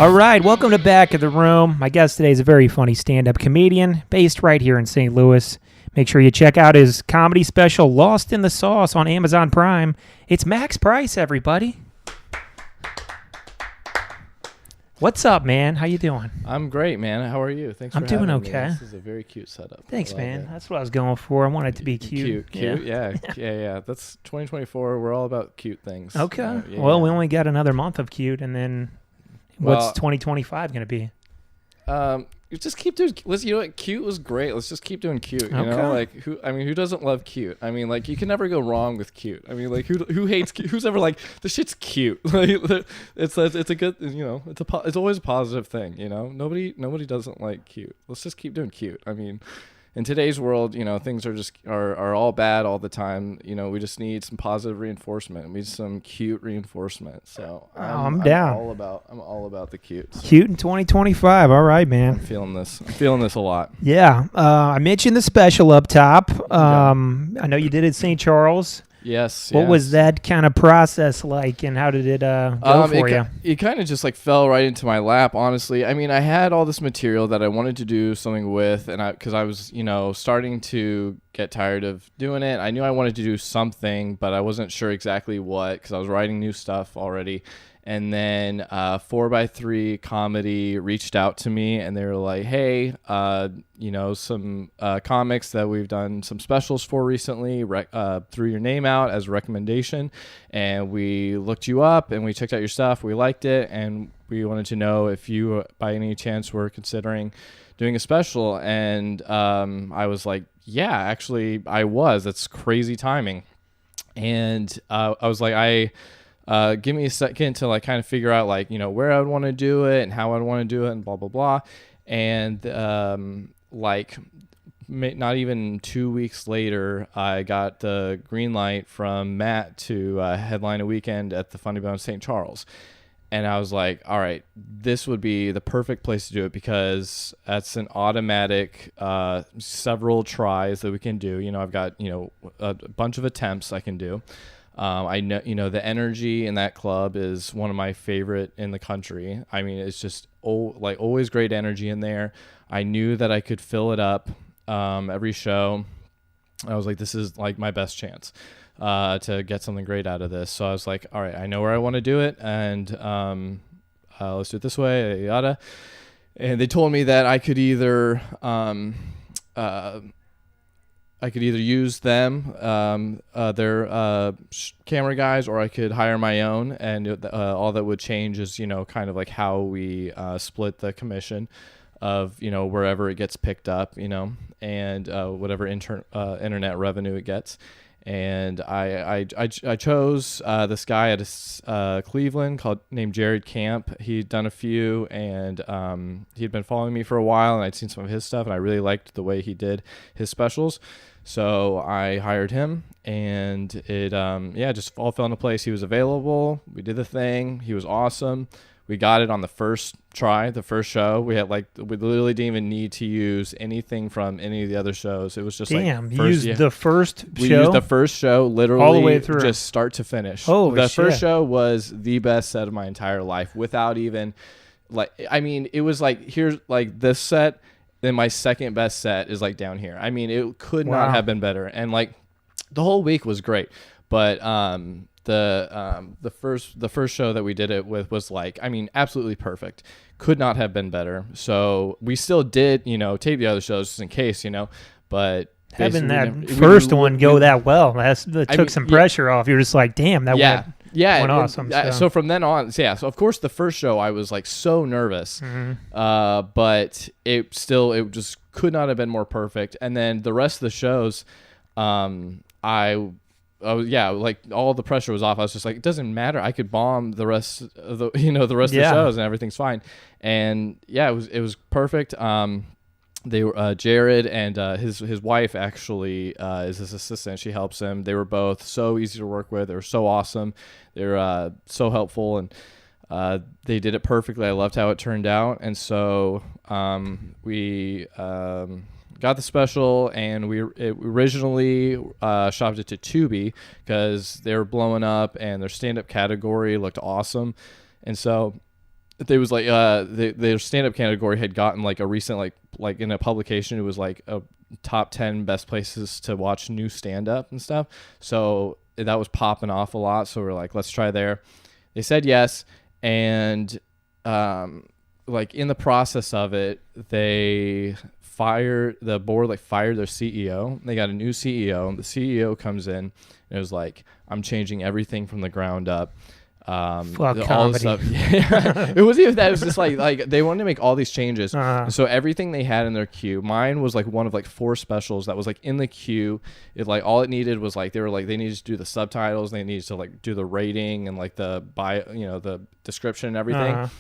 All right, welcome to Back of the Room. My guest today is a very funny stand-up comedian based right here in St. Louis. Make sure you check out his comedy special, Lost in the Sauce, on Amazon Prime. It's Max Pryce, everybody. What's up, man? How you doing? I'm great, man. How are you? Thanks for having me. I'm doing okay. This is a very cute setup. Thanks, man. That's what I was going for. I want it to be cute. Cute, yeah. That's 2024. We're all about cute things. Okay. We only got another month of cute, and then what's 2025 going to be? You just keep doing. Let's. You know what? Cute was great. Let's just keep doing cute. You know, like who doesn't love cute? I mean, like you can never go wrong with cute. I mean, like who hates cute? Who's ever like this shit's cute? Like, it's a good. You know, it's always a positive thing. You know, nobody doesn't like cute. Let's just keep doing cute. I mean, in today's world, you know, things are all bad all the time. You know, we just need some positive reinforcement. We need some cute reinforcement. So I'm down. I'm all about the cute. So. Cute in 2025. All right, man. I'm feeling this a lot. Yeah. I mentioned the special up top. I know you did it at St. Charles. Yes. What was that kind of process like, and how did it go for you? It kind of just like fell right into my lap, honestly. I mean, I had all this material that I wanted to do something with, and because I was, you know, starting to get tired of doing it. I knew I wanted to do something, but I wasn't sure exactly what, because I was writing new stuff already. And then 4x3 Comedy reached out to me, and they were like, hey, you know, some comics that we've done some specials for recently threw your name out as a recommendation, and we looked you up and we checked out your stuff. We liked it, and we wanted to know if you by any chance were considering doing a special. And I was like, yeah, actually I was. That's crazy timing. And I was like, give me a second to like kind of figure out like, you know, where I would want to do it and how I'd want to do it and blah, blah, blah. And not even 2 weeks later, I got the green light from Matt to headline a weekend at the Funny Bone St. Charles. And I was like, all right, this would be the perfect place to do it, because that's an automatic several tries that we can do. You know, I've got, you know, a bunch of attempts I can do. I know, you know, the energy in that club is one of my favorite in the country. I mean, it's just like always great energy in there. I knew that I could fill it up every show. I was like, this is like my best chance to get something great out of this. So I was like, all right, I know where I want to do it, and let's do it this way, yada. And they told me that I could either use them, their camera guys, or I could hire my own. And all that would change is, you know, kind of like how we split the commission of, you know, wherever it gets picked up, you know, and whatever internet revenue it gets. And I chose this guy at Cleveland named Jared Camp. He'd done a few, and he'd been following me for a while, and I'd seen some of his stuff, and I really liked the way he did his specials. So I hired him, and it just all fell into place. He was available. We did the thing. He was awesome. We got it on the first try, the first show. We literally didn't even need to use anything from any of the other shows. It was just you used the first show? We used the first show literally all the way through, just start to finish. The first show was the best set of my entire life, without even it was like, here's like this set, then my second best set is like down here. I mean, it could not have been better. And like the whole week was great, but the first show that we did it with was like, I mean, absolutely perfect. Could not have been better. So we still did, you know, tape the other shows just in case, you know, but having that first one go that well, that took some pressure off. You're just like, damn, that went awesome. So from then on, so of course the first show I was like so nervous, but it just could not have been more perfect. And then the rest of the shows, like all the pressure was off. I was just like, it doesn't matter. I could bomb the rest of the shows and everything's fine. And yeah, it was perfect. They were Jared and his wife actually is his assistant. She helps him. They were both so easy to work with. They were so awesome. They're so helpful, and they did it perfectly. I loved how it turned out. And so we got the special, and we originally shopped it to Tubi because they were blowing up and their stand-up category looked awesome. And so they was like their stand-up category had gotten like a recent like in a publication, it was like a top 10 best places to watch new stand-up and stuff. So that was popping off a lot. So we're like, let's try there. They said yes. And like in the process of it, the board fired their CEO. They got a new CEO, and the CEO comes in and it was like, I'm changing everything from the ground up. All the stuff. Yeah. It wasn't even that. It was just like they wanted to make all these changes. So everything they had in their queue, mine was like one of like 4 specials that was like in the queue. It like all it needed was like they needed to do the subtitles, they needed to like do the rating and like the the description and everything.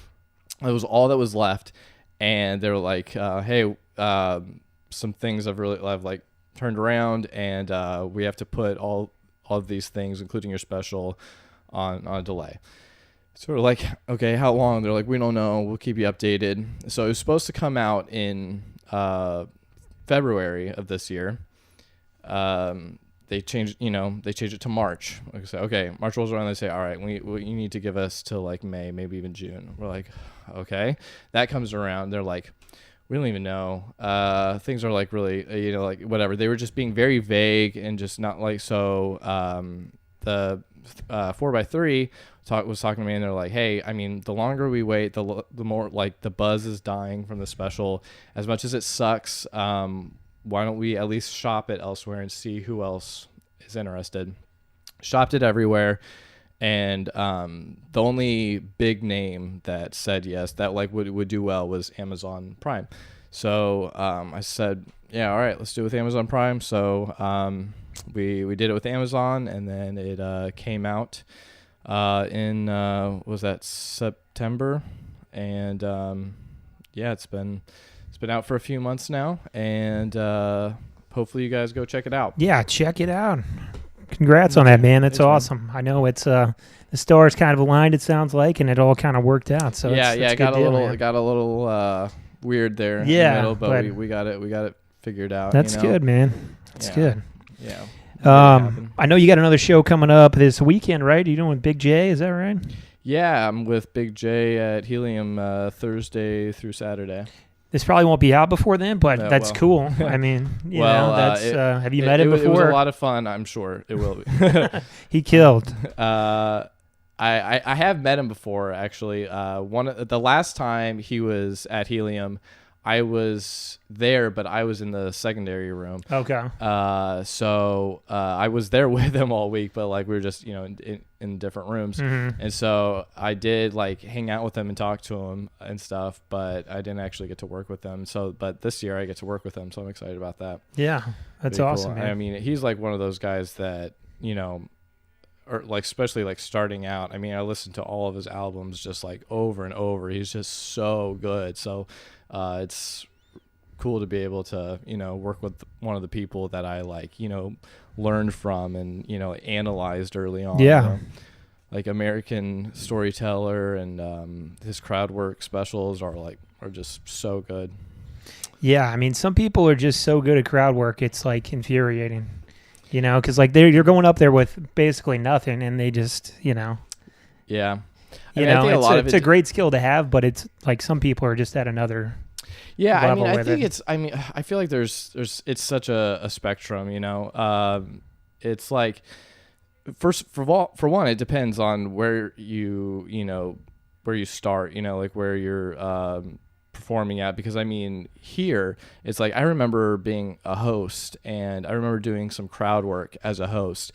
It was all that was left, and they were like, hey, some things I've like turned around, and we have to put all of these things, including your special, on a delay. So we're like, okay, how long? They're like, we don't know, we'll keep you updated. So it was supposed to come out in February of this year. They changed it to March. Like I said, okay, March rolls around, they say, all right, you need to give us till like May, maybe even June. We're like, okay. That comes around, they're like, we don't even know. Things are like really, like whatever. They were just being very vague and just not like, so the 4x3 was talking to me, and they're like, hey, I mean, the longer we wait, the more like the buzz is dying from the special. As much as it sucks, why don't we at least shop it elsewhere and see who else is interested? Shopped it everywhere, and the only big name that said yes, that like would do well, was Amazon Prime. So I said, yeah, all right, let's do it with Amazon Prime. So we did it with Amazon, and then it came out in was that September, and yeah, it's been out for a few months now, and hopefully you guys go check it out. Yeah, check it out. Congrats on that, man. That's awesome. I know it's the stars kind of aligned, it sounds like, and it all kind of worked out. So yeah, it got a little weird there in the middle, but we got it figured out. That's good, man. That's good. Yeah. I know you got another show coming up this weekend, right? Are you doing with Big J? Is that right? Yeah, I'm with Big J at Helium Thursday through Saturday. This probably won't be out before then, but that's cool. I mean, that's. Have you met him before? It was a lot of fun. I'm sure it will be. He killed. I have met him before, actually. The last time he was at Helium, I was there, but I was in the secondary room. Okay. So I was there with him all week, but like we were just in different rooms, and so I did like hang out with him and talk to him and stuff, but I didn't actually get to work with them. So, but this year I get to work with him, so I'm excited about that. Yeah, that's awesome, man. I mean, he's like one of those guys that or like especially like starting out. I mean, I listened to all of his albums just like over and over. He's just so good. So it's cool to be able to work with one of the people that I like learned from and analyzed early on. Yeah. Like American Storyteller and his crowd work specials are just so good. Yeah, I mean, some people are just so good at crowd work, it's like infuriating. Because like you're going up there with basically nothing, and they just, Yeah. I think it's a great skill to have, but it's like some people are just at another. Yeah, I feel like there's it's such a spectrum. It's like for one, it depends on where where you start. Like where you're performing at, because I mean here it's like I remember being a host, and I remember doing some crowd work as a host,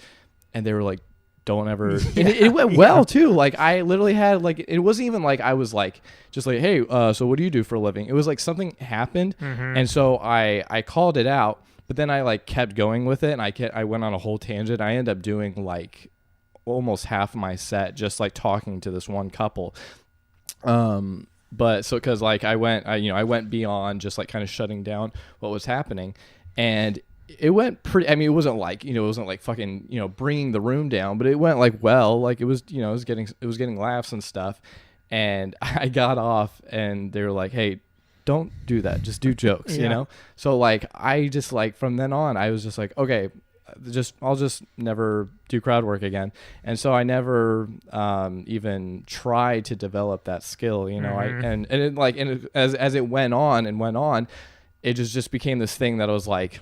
and they were like, don't ever it went well too. Like I literally had like, it wasn't even like I was like just like, hey, so what do you do for a living? It was like something happened, and so I called it out, but then I like kept going with it, and I went on a whole tangent. I ended up doing like almost half my set just like talking to this one couple. But so, because like I went beyond just like kind of shutting down what was happening, and it went pretty. I mean, it wasn't like fucking bringing the room down, but it went like well. Like it was it was getting laughs and stuff, and I got off, and they were like, hey, don't do that, just do jokes, So like I just like from then on I was just like, okay, I'll just never do crowd work again. And so I never even tried to develop that skill, you know. As it went on, it just became this thing that I was like,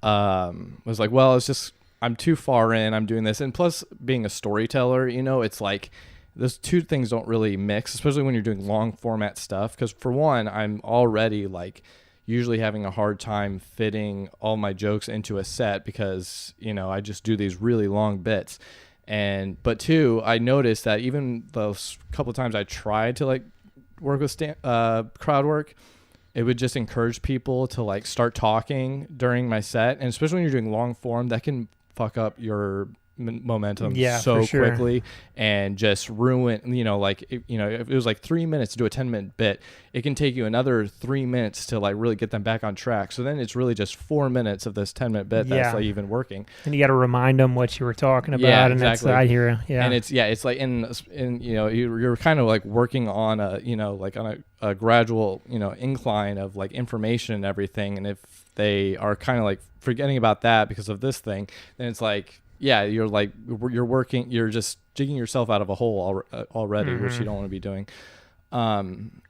well, it's just, I'm too far in, I'm doing this. And plus being a storyteller, you know, it's like those two things don't really mix, especially when you're doing long format stuff. Because for one, I'm already like usually having a hard time fitting all my jokes into a set because, you know, I just do these really long bits. But two, I noticed that even those couple of times I tried to like work with crowd work, it would just encourage people to like start talking during my set. And especially when you're doing long form, that can fuck up your momentum so quickly and just ruin, you know, like, if it was like 3 minutes to do a 10-minute bit, it can take you another 3 minutes to like really get them back on track. So then it's really just 4 minutes of this 10-minute bit that's like even working. And you got to remind them what you were talking about. Yeah, and exactly. That's, I hear you. Yeah. And it's like in you know, you're kind of like working on a, you know, like on a gradual, you know, incline of like information and everything. And if they are kind of like forgetting about that because of this thing, then it's like, yeah, you're just digging yourself out of a hole already, which you don't want to be doing.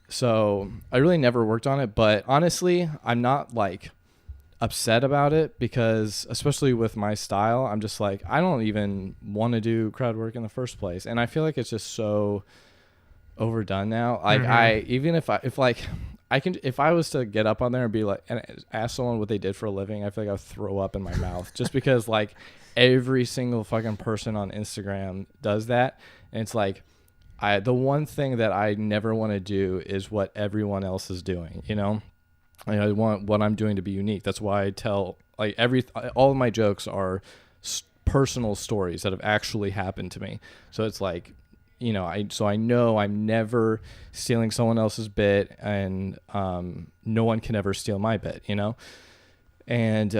So I really never worked on it, but honestly, I'm not like upset about it because, especially with my style, I'm just like, I don't even want to do crowd work in the first place. And I feel like it's just so overdone now. Like if I was to get up on there and be like, and ask someone what they did for a living, I feel like I'd throw up in my mouth just because like every single fucking person on Instagram does that. And it's like, the one thing that I never want to do is what everyone else is doing, you know? I want what I'm doing to be unique. That's why I tell like all of my jokes are personal stories that have actually happened to me. So it's like, you know, I know I'm never stealing someone else's bit, and no one can ever steal my bit, you know? And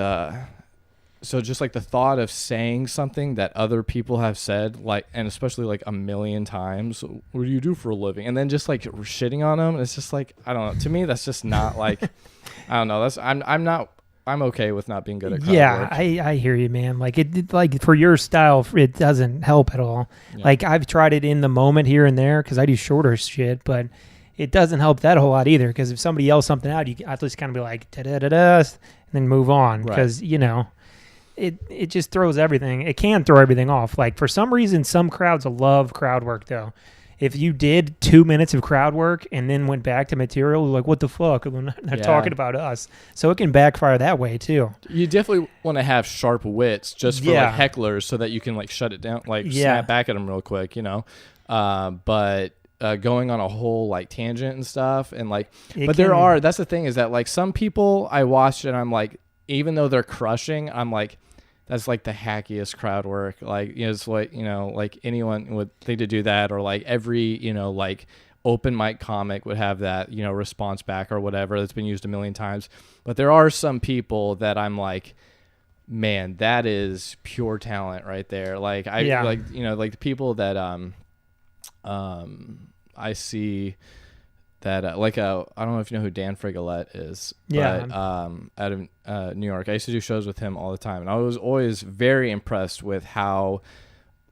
so just like the thought of saying something that other people have said, like, and especially like a million times, what do you do for a living? And then just like shitting on them, it's just like, I don't know. To me, that's just not like, I don't know. I'm okay with not being good at crowd work. I hear you, man. Like like for your style, it doesn't help at all. Yeah. Like I've tried it in the moment here and there because I do shorter shit, but it doesn't help that a whole lot either. Because if somebody yells something out, you at least kind of be like da da da da, and then move on. Because you know, it just throws everything. It can throw everything off. Like for some reason, some crowds love crowd work though. If you did 2 minutes of crowd work and then went back to material, like, what the fuck? They're talking about us. So it can backfire that way, too. You definitely want to have sharp wits just for, like, hecklers so that you can, like, shut it down, like, snap back at them real quick, you know? But going on a whole, like, tangent and stuff, and, like, that's the thing is that, like, some people I watched and I'm like, even though they're crushing, I'm like, that's like the hackiest crowd work. Like, you know, it's like, you know, like anyone would think to do that, or like every, you know, like open mic comic would have that, you know, response back or whatever that's been used a million times. But there are some people that I'm like, man, that is pure talent right there. Like like, you know, like the people that I see that I don't know if you know who Dan Frigolette is, but out of New York, I used to do shows with him all the time, and I was always very impressed with how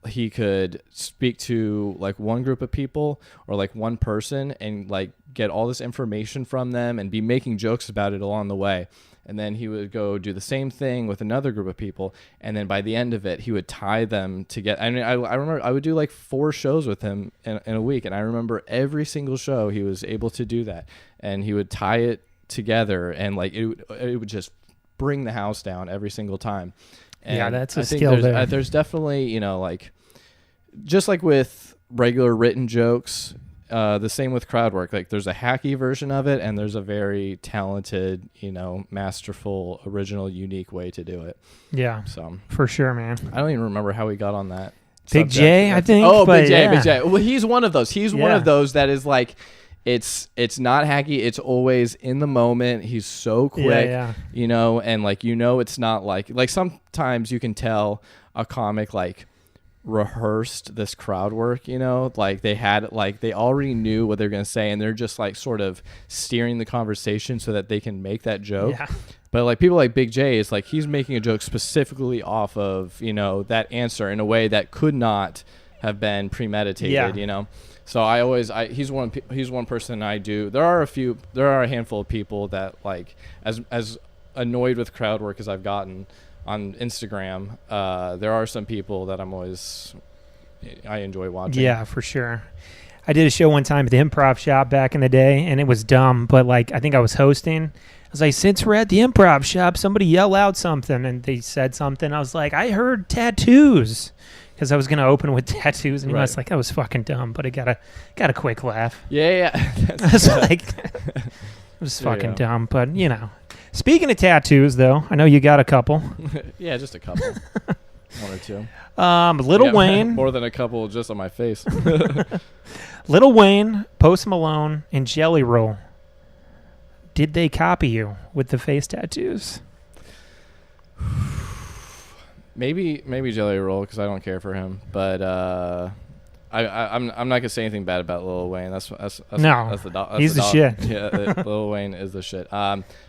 he could speak to like one group of people or like one person and like get all this information from them and be making jokes about it along the way. And then he would go do the same thing with another group of people. And then by the end of it, he would tie them together. I mean, I remember I would do like 4 shows with him in a week. And I remember every single show he was able to do that. And he would tie it together, and like it would just bring the house down every single time. And that's a skill there. There's definitely, you know, like just like with regular written jokes, the same with crowd work. Like there's a hacky version of it, and there's a very talented, you know, masterful, original, unique way to do it. Yeah, so for sure, man. I don't even remember how we got on that. Big J, I think. Oh, Big J. Well, he's one of those. He's one of those that is like, it's not hacky. It's always in the moment. He's so quick, you know, and like, you know, it's not like sometimes you can tell a comic like rehearsed this crowd work, you know, like they already knew what they're going to say, and they're just like sort of steering the conversation so that they can make that joke. Yeah. But like people like Big J, is like he's making a joke specifically off of, you know, that answer in a way that could not have been premeditated, you know. So he's one person I do. There are a handful of people that, like, as annoyed with crowd work as I've gotten on Instagram, there are some people that I enjoy watching. Yeah, for sure. I did a show one time at the Improv Shop back in the day, and it was dumb, but like I think I was hosting. I was like, since we're at the Improv Shop, somebody yell out something, and they said something. I was like, I heard tattoos, because I was gonna open with tattoos, and he was like, that was fucking dumb, but I got a quick laugh. Yeah. I was like, it was fucking dumb, but you know. Speaking of tattoos, though, I know you got a couple. Yeah, just a couple. One or two. Lil Wayne. More than a couple just on my face. Lil Wayne, Post Malone, and Jelly Roll. Did they copy you with the face tattoos? Maybe Jelly Roll, because I don't care for him. But I'm not gonna say anything bad about Lil Wayne. That's he's the shit. Yeah, Lil Wayne is the shit.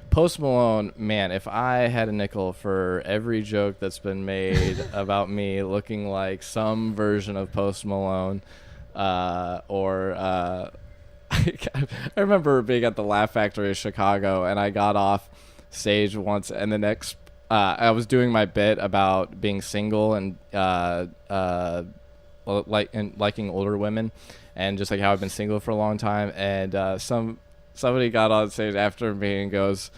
Post Malone, man, if I had a nickel for every joke that's been made about me looking like some version of Post Malone, I remember being at the Laugh Factory in Chicago, and I got off stage once, and the next I was doing my bit about being single and liking older women, and just like how I've been single for a long time, and somebody got on stage after me and goes,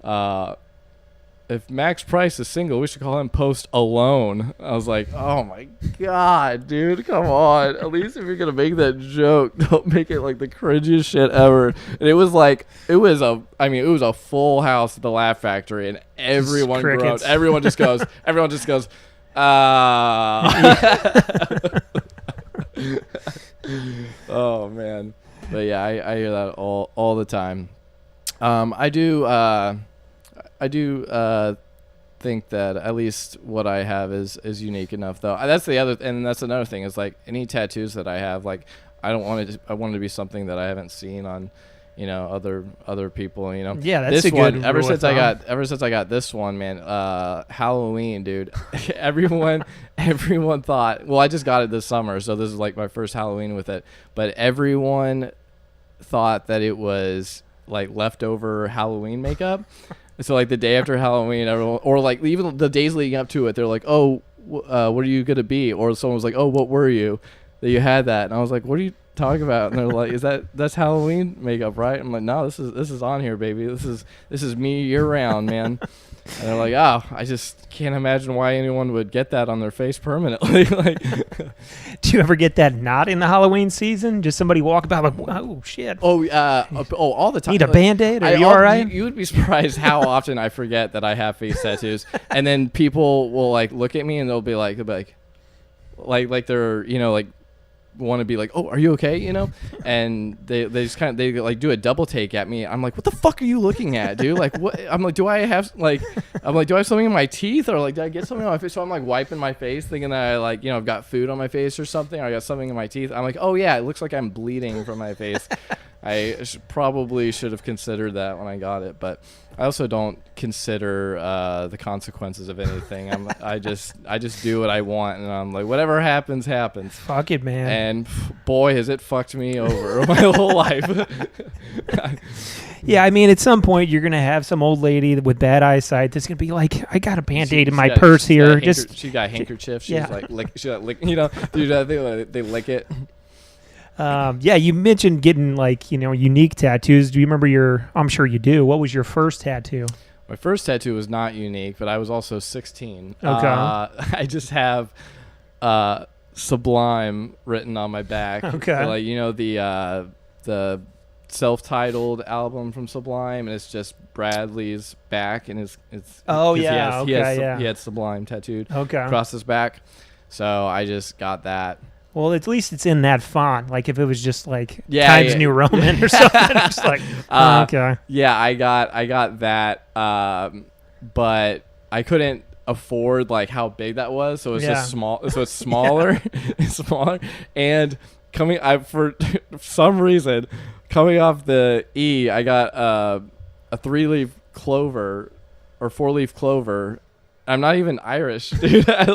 if Max Pryce is single, we should call him Post Alone. I was like, oh my god, dude, come on. At least if you're gonna make that joke, don't make it like the cringiest shit ever. And it was a full house at the Laugh Factory, and everyone groaned. Everyone just goes, oh man. But yeah, I hear that all the time. I do think that at least what I have is unique enough, though. That's another thing, is like any tattoos that I have, like I want it to be something that I haven't seen on, you know, other people, you know. Yeah, that's this a good one. Ever since I got this one, man. Halloween, dude. everyone thought. Well, I just got it this summer, so this is like my first Halloween with it. But everyone thought that it was like leftover Halloween makeup. So like the day after Halloween, everyone, or like even the days leading up to it, they're like, "Oh, what are you gonna be?" Or someone was like, "Oh, what were you that you had that?" And I was like, "What are you talking about?" And they're like, that's Halloween makeup, right? I'm like, "No, this is on here, baby. This is me year round, man." And they're like, "Oh, I just can't imagine why anyone would get that on their face permanently." Like, do you ever get that not in the Halloween season? Just somebody walk about like, oh shit. All the time. Need a Band-Aid? Are you all right? You would be surprised how often I forget that I have face tattoos, and then people will like look at me and they'll be like they're, you know, like want to be like, "Oh, are you okay?" You know, and they just they like do a double take at me. I'm like, "What the fuck are you looking at, dude?" Like, what? I'm like, do I have something in my teeth, or like did I get something on my face? So I'm like wiping my face, thinking that I like, you know, I've got food on my face or something, or I got something in my teeth. I'm like, "Oh yeah, it looks like I'm bleeding from my face." I probably should have considered that when I got it, but I also don't consider the consequences of anything. I just do what I want, and I'm like, whatever happens, happens. Fuck it, man. And boy, has it fucked me over my whole life. Yeah, I mean, at some point you're gonna have some old lady with bad eyesight that's gonna be like, "I got a Band-Aid in my purse here." She got a handkerchief. She's like, you know, dude, they lick it. Yeah, you mentioned getting like, you know, unique tattoos. Do you remember I'm sure you do. What was your first tattoo? My first tattoo was not unique, but I was also 16. Okay. I just have Sublime written on my back. Okay. Like, you know, the self-titled album from Sublime, and it's just Bradley's back, and it's he had Sublime tattooed across his back. So I just got that. Well, at least it's in that font. Like if it was just like Times New Roman or something, it's like okay. Yeah, I got that, but I couldn't afford like how big that was, so it's Yeah. just small. So it's smaller, it's smaller, and for some reason coming off the E, I got a 3-leaf clover or 4-leaf clover. I'm not even Irish, dude. I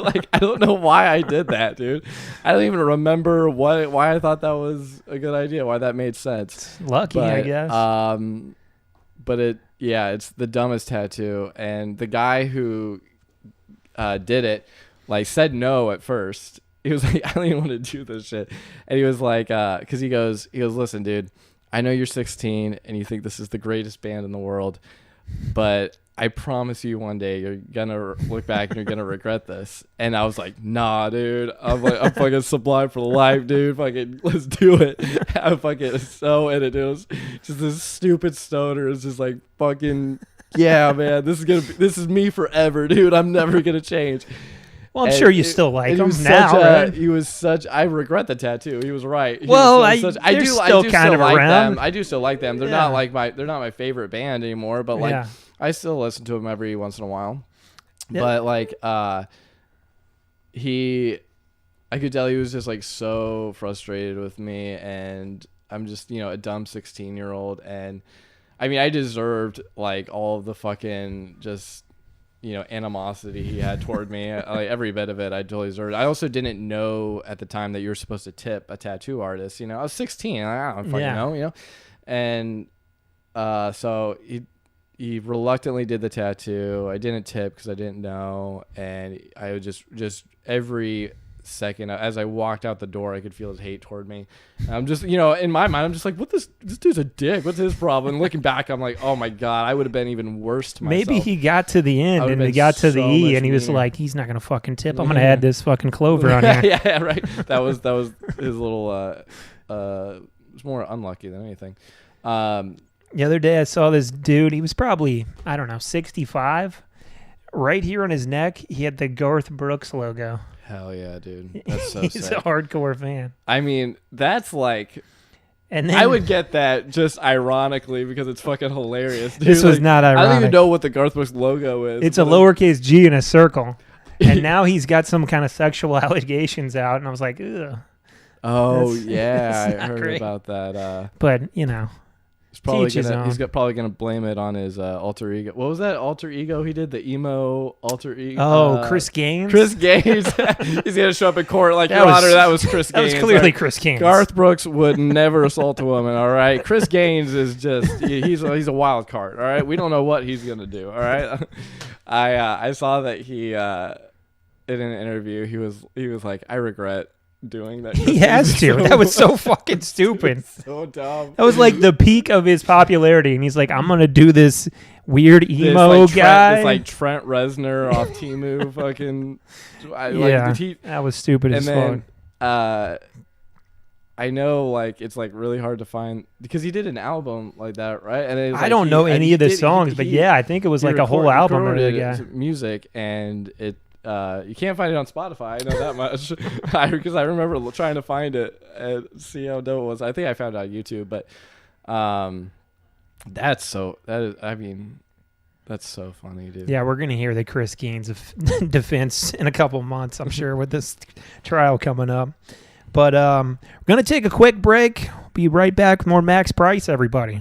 don't know why I did that, dude. I don't even remember why I thought that was a good idea, why that made sense. Lucky, I guess. But it's the dumbest tattoo. And the guy who did it, like, said no at first. He was like, I don't even want to do this shit. And he was like, because he goes, listen, dude, I know you're 16 and you think this is the greatest band in the world, but I promise you one day you're gonna look back and you're gonna regret this. And I was like, nah, dude. I'm fucking Sublime for life, dude. Fucking let's do it. I'm fucking so in it. It was just this stupid stoner. It's just like fucking yeah, man. This is me forever, dude. I'm never gonna change. Well, I'm sure you still like him now, right? I regret the tattoo. He was right. I do still like I do still like them. They're not my favorite band anymore, but like I still listen to him every once in a while. Yep. But like I could tell he was just like so frustrated with me, and I'm just, a dumb 16-year-old, and I mean I deserved like all of the fucking just animosity he had toward me. Like every bit of it I totally deserved. I also didn't know at the time that you're supposed to tip a tattoo artist. I was 16. I don't fucking know, And so he reluctantly did the tattoo. I didn't tip because I didn't know, and I would just every second as I walked out the door, I could feel his hate toward me. And I'm just, in my mind, I'm just like, what this dude's a dick. What's his problem? And looking back, I'm like, oh my God, I would have been even worse to myself. Maybe he got to the end and he got to the E and he was like, he's not going to fucking tip. I'm going to add this fucking clover on here. Yeah, right. That was his little, it was more unlucky than anything. The other day I saw this dude. He was probably, 65. Right here on his neck, he had the Garth Brooks logo. Hell yeah, dude. That's so He's sick. a hardcore fan. I mean, that's like... And then, I would get that just ironically because it's fucking hilarious, dude. This was not ironic. I don't even know what the Garth Brooks logo is. It's a lowercase g in a circle. And now he's got some kind of sexual allegations out. And I was like, ugh. Oh, yeah. I heard great. about that. But, he's probably gonna blame it on his alter ego. What was that alter ego he did? The emo alter ego. Oh, Chris Gaines. He's gonna show up in court like, Your Honor, that was Chris Gaines. That was clearly Chris Gaines. Garth Brooks would never assault a woman. All right, Chris Gaines is just he's a wild card. All right, we don't know what he's gonna do. All right, I saw that he in an interview he was like, I regret doing that. He has to. That was so fucking stupid. So dumb. That was like the peak of his popularity, and he's like, "I'm gonna do this weird emo guy." This like Trent Reznor off Temu, fucking. That was stupid as fuck. I know, like it's like really hard to find because he did an album like that, right? And I don't know any of the songs, but I think it was like a whole album of the guy. Music, and it. You can't find it on Spotify. I know that much because I remember trying to find it and see how dope it was. I think I found it on YouTube, but that's so funny, dude. Yeah, we're gonna hear the Chris Gaines defense in a couple months, I'm sure, with this trial coming up. But we're gonna take a quick break. Be right back with more Max Pryce, everybody.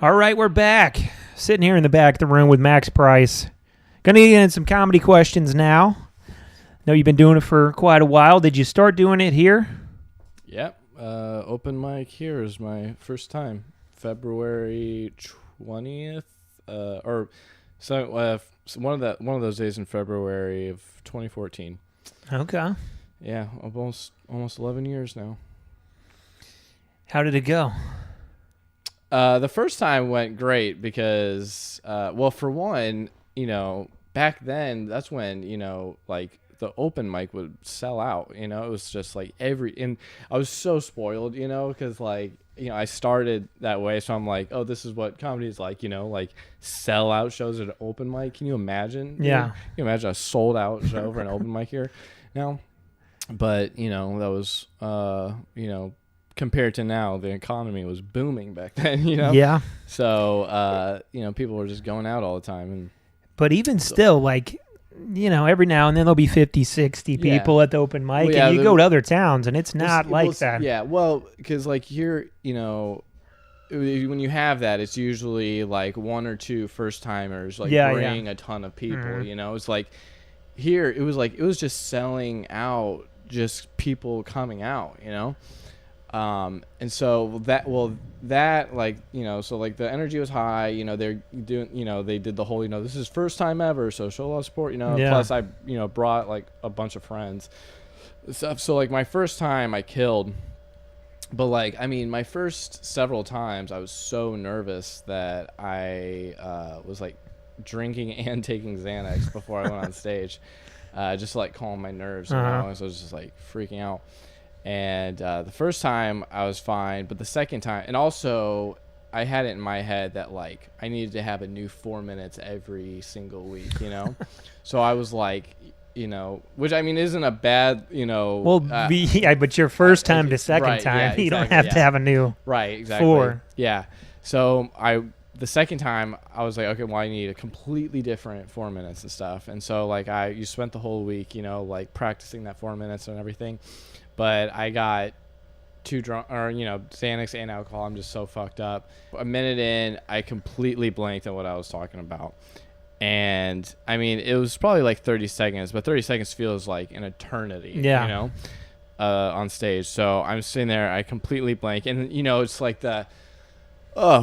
All right, we're back. Sitting here in the back of the room with Max Pryce. Gonna get in some comedy questions now. Know you've been doing it for quite a while. Did you start doing it here? Yep. Open mic here is my first time. February 20th, one of those days in February of 2014. Okay. Yeah, almost 11 years now. How did it go? The first time went great because, for one, back then, that's when, like the open mic would sell out, it was just like and I was so spoiled, because like, I started that way. So I'm like, oh, this is what comedy is like, like sell out shows at an open mic. Can you imagine? Yeah. Can you imagine a sold out show for an open mic here now? But, that was, compared to now, the economy was booming back then, you know? Yeah. So, people were just going out all the time. And But even still, like, every now and then there'll be 50, 60 people at the open mic, Well, and you go to other towns, and it's not like that. Yeah, well, because, like, here, when you have that, it's usually, like, one or two first-timers, like, bring a ton of people, It's like, here, it was just selling out, just people coming out, and so so like the energy was high, they're doing, they did the whole, this is first time ever, so show a lot of support, plus I, brought like a bunch of friends stuff. So like my first time I killed, but like, I mean, my first several times I was so nervous that I was like drinking and taking Xanax before I went on stage, just to like calm my nerves, so I was just like freaking out. And the first time I was fine, but the second time, and also I had it in my head that like I needed to have a new 4 minutes every single week, So I was like, which I mean isn't a bad, Well, but your first time to second time, you don't have to have a new exactly 4. Yeah. So the second time I was like, okay, well I need a completely different 4 minutes and stuff, and so like you spent the whole week, like practicing that 4 minutes and everything. But I got too drunk, or, Xanax and alcohol. I'm just so fucked up. A minute in, I completely blanked on what I was talking about. And, I mean, it was probably like 30 seconds, but 30 seconds feels like an eternity, on stage. So I'm sitting there, I completely blank. And, it's like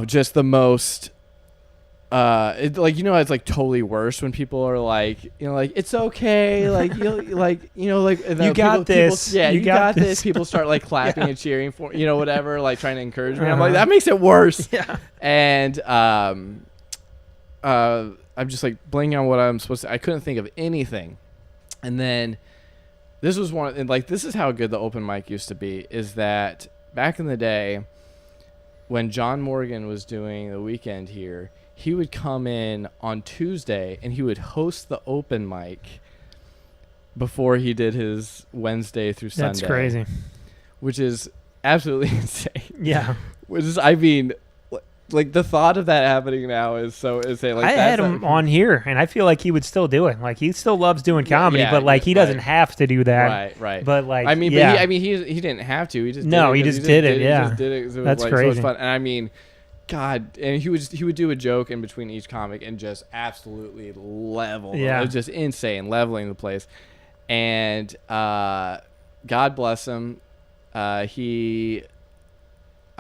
just the most... it's like totally worse when people are like, like it's okay, like you got this. You got this. People start like clapping and cheering for whatever, like trying to encourage me. I'm like, that makes it worse. Yeah. And I'm just like blanking on what I'm supposed to. I couldn't think of anything. And then this was this is how good the open mic used to be. Is that back in the day when John Morgan was doing the weekend here, he would come in on Tuesday and he would host the open mic before he did his Wednesday through Sunday. That's crazy. Which is absolutely insane. Yeah. Which is, I mean, like the thought of that happening now is so insane. Like I had him on here, and I feel like he would still do it. Like he still loves doing comedy, but like he doesn't have to do that. Right. But like, I mean, yeah. he didn't have to. He just he just did it. Yeah, he just did it. That's crazy. So it was fun. And I mean, God, and he would do a joke in between each comic and just absolutely level. Yeah, it was just insane, leveling the place. And God bless him. I'm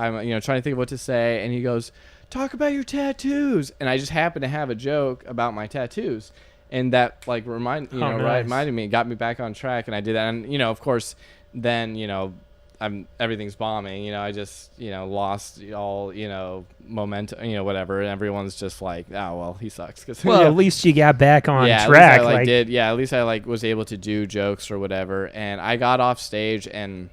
trying to think of what to say, and he goes, "Talk about your tattoos." And I just happened to have a joke about my tattoos, and that like reminded me, got me back on track, and I did that. And of course, then everything's bombing. I just lost all momentum, whatever, and everyone's just like, oh well, he sucks. At least you got back on track. At least I was able to do jokes or whatever, and I got off stage and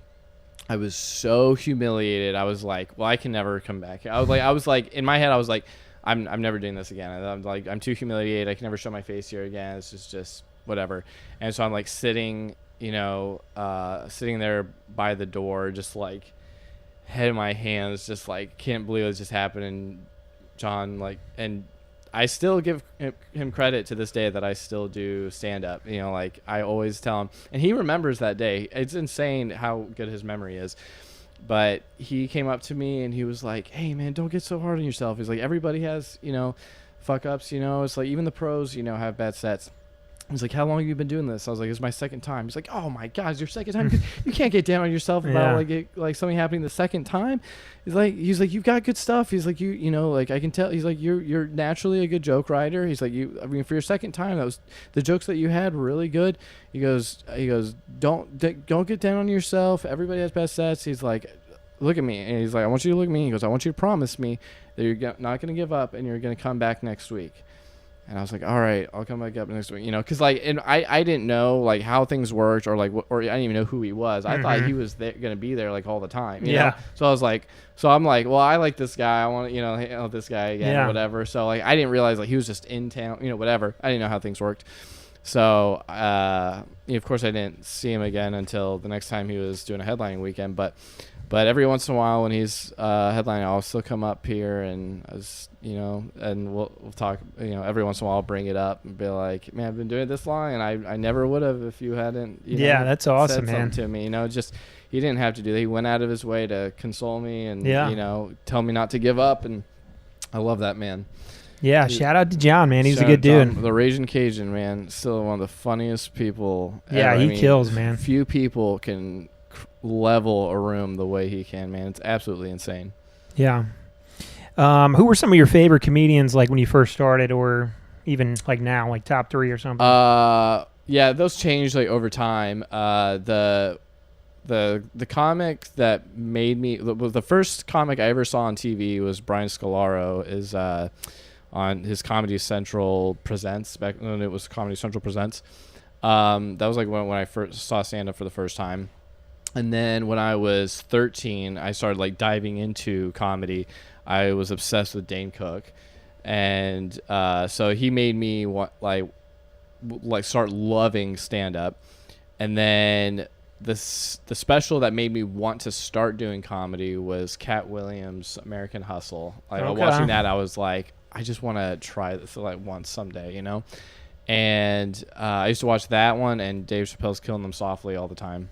I was so humiliated. I was like, well, I can never come back. I was like in my head, I was like, I'm never doing this again. I'm like, I'm too humiliated. I can never show my face here again. This is just whatever. And so I'm like sitting there by the door, just like head in my hands, just like can't believe it's just happened. And John, like, and I still give him credit to this day that I still do stand up. Like I always tell him, and he remembers that day. It's insane how good his memory is. But he came up to me and he was like, "Hey man, don't get so hard on yourself." He's like, "Everybody has, fuck ups, It's like even the pros, have bad sets." He's like, "How long have you been doing this?" I was like, "It's my second time." He's like, "Oh my God, it's your second time? You can't get down on yourself about like something happening the second time." He's like, "You've got good stuff." He's like, like I can tell." He's like, "You're naturally a good joke writer." He's like, for your second time, that was the jokes that you had were really good. He goes, don't get down on yourself. Everybody has bad sets. He's like, "Look at me," and he's like, "I want you to look at me." He goes, "I want you to promise me that you're not going to give up and you're going to come back next week." And I was like, "All right, I'll come back up next week," because like, and I didn't know like how things worked or like, or I didn't even know who he was. I thought he was going to be there like all the time. You know? So I was like, I'm like, well, I like this guy. I want to, hang out with this guy again or whatever. So like, I didn't realize like he was just in town, whatever. I didn't know how things worked. So of course I didn't see him again until the next time he was doing a headlining weekend. But But every once in a while, when he's headlining, I'll still come up here and and we'll talk. Every once in a while, I'll bring it up and be like, "Man, I've been doing it this long, and I never would have if you hadn't." That's awesome, said man. something to me. Just he didn't have to do that. He went out of his way to console me and tell me not to give up, and I love that man. Yeah, shout out to John, man. He's a good dude. The Raging Cajun, man, still one of the funniest people. Yeah, ever. he kills, man. Few people can level a room the way he can, man. It's absolutely insane. Yeah. Who were some of your favorite comedians, like when you first started, or even like now, like top 3 or something? Yeah, those changed like over time. The comic that made me the first comic I ever saw on TV was Brian Scalaro. Is on his Comedy Central Presents, back when it was Comedy Central Presents. That was like when I first saw stand up for the first time. And then when I was 13, I started like diving into comedy. I was obsessed with Dane Cook, and so he made me like start loving stand up. And then the special that made me want to start doing comedy was Cat Williams' American Hustle. Like watching that, I was like, I just want to try this like once someday, And I used to watch that one and Dave Chappelle's Killing Them Softly all the time.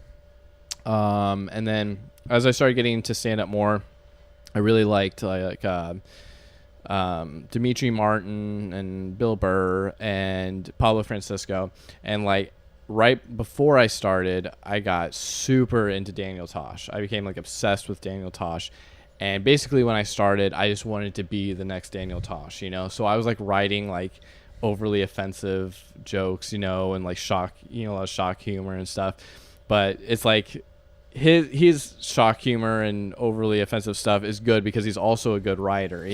And then as I started getting into stand up more, I really liked Dimitri Martin and Bill Burr and Pablo Francisco. And like right before I started, I got super into Daniel Tosh. I became like obsessed with Daniel Tosh. And basically when I started, I just wanted to be the next Daniel Tosh, So I was like writing like overly offensive jokes, and like shock, a lot of shock humor and stuff. But it's like his shock humor and overly offensive stuff is good because he's also a good writer,